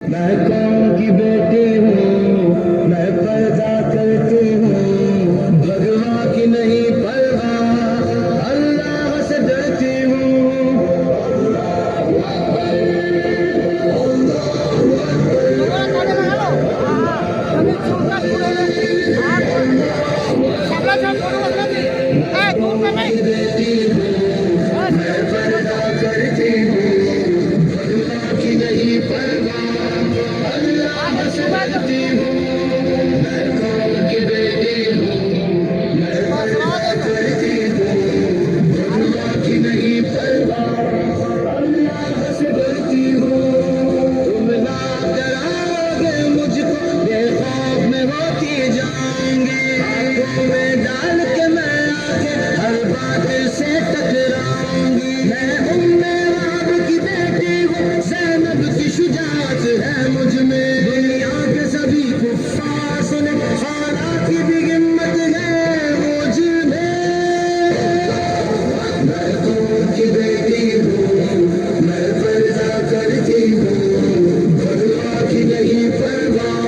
मैं कौन की बेटी हूँ, मैं पर्दा करती हूँ, भगवान की नहीं परवाह, अल्लाह से डरती हूँ। की बेटी हूँ, मैं पर्दा करती हूँ, भगवान की नहीं परवाह, अल्लाह से डरती हूँ। मैं कौन की बेटी हूँ, मैं पर्दा करती हूँ, भगवान की नहीं परवाह, अल्लाह से डरती हूँ। तुम ना डराओगे मुझको, बेखौफ में होती जाऊंगी, आंखों में डाल के मैं आके हर बात से टकराऊंगी। मैं उम्मे वाब की बेटी हूँ, ज़ैनब की शुजाअत है मुझ में, दुनिया के सभी कुफ्फार सुने, खाना की भी हिम्मत है मुझ में। मैं कौन की बेटी हूँ, मैं पर्दा करती हूँ, भगवान की नहीं परवाह,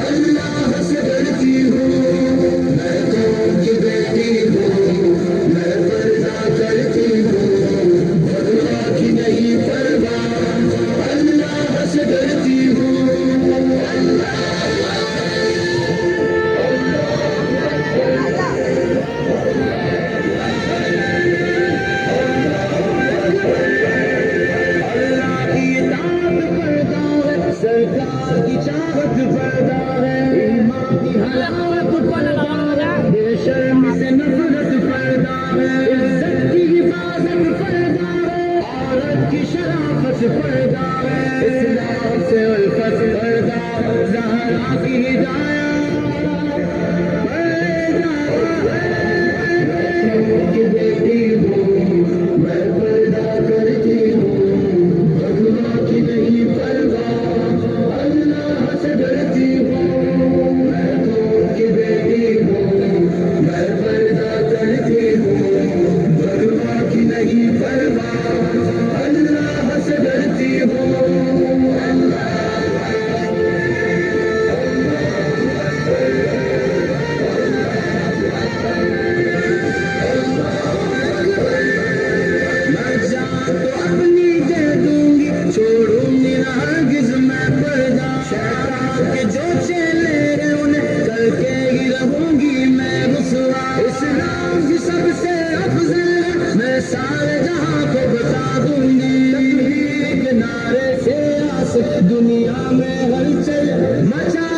अल्लाह से डरती हूँ। मैं कौन की बेटी हूँ, मैं पर्दा करती हूँ, भगवान की नहीं परवाह, अल्लाह से डरती हूँ। अल्लाह की इताअत पर्दा है, सरकार की चाहत पर्दा है, ईमान की हलावत पर्दा है, बेशर्मी से नफरत पर्दा है, इज्जत की हिफाजत पर्दा है, औरत की शराफत पर्दा है, इस्लाम से उल्फत पर्दा, ज़हरा की हिदायत पर्दा है। की बेटी हूँ, मैं पर्दा करती हूँ, भगवान की नहीं परवाह, अल्लाह से डरती हूँ। मैं कौन की बेटी हूँ, मैं पर्दा करती हूँ, भगवान की नहीं परवाह, अल्लाह से डरती हूँ। मैं जान तो अपनी दे दूंगी, छोड़ूंगी ना हरगिज़ मैं पर्दा, शैतान के जो चेले हैं उन्हें करके ही रहूंगी मैं रुसवा। इस्लाम की सबसे अफजल है, मैं सारे जहां को बता दूंगी, तकबीर के नारे से आस दुनिया में हलचल मचा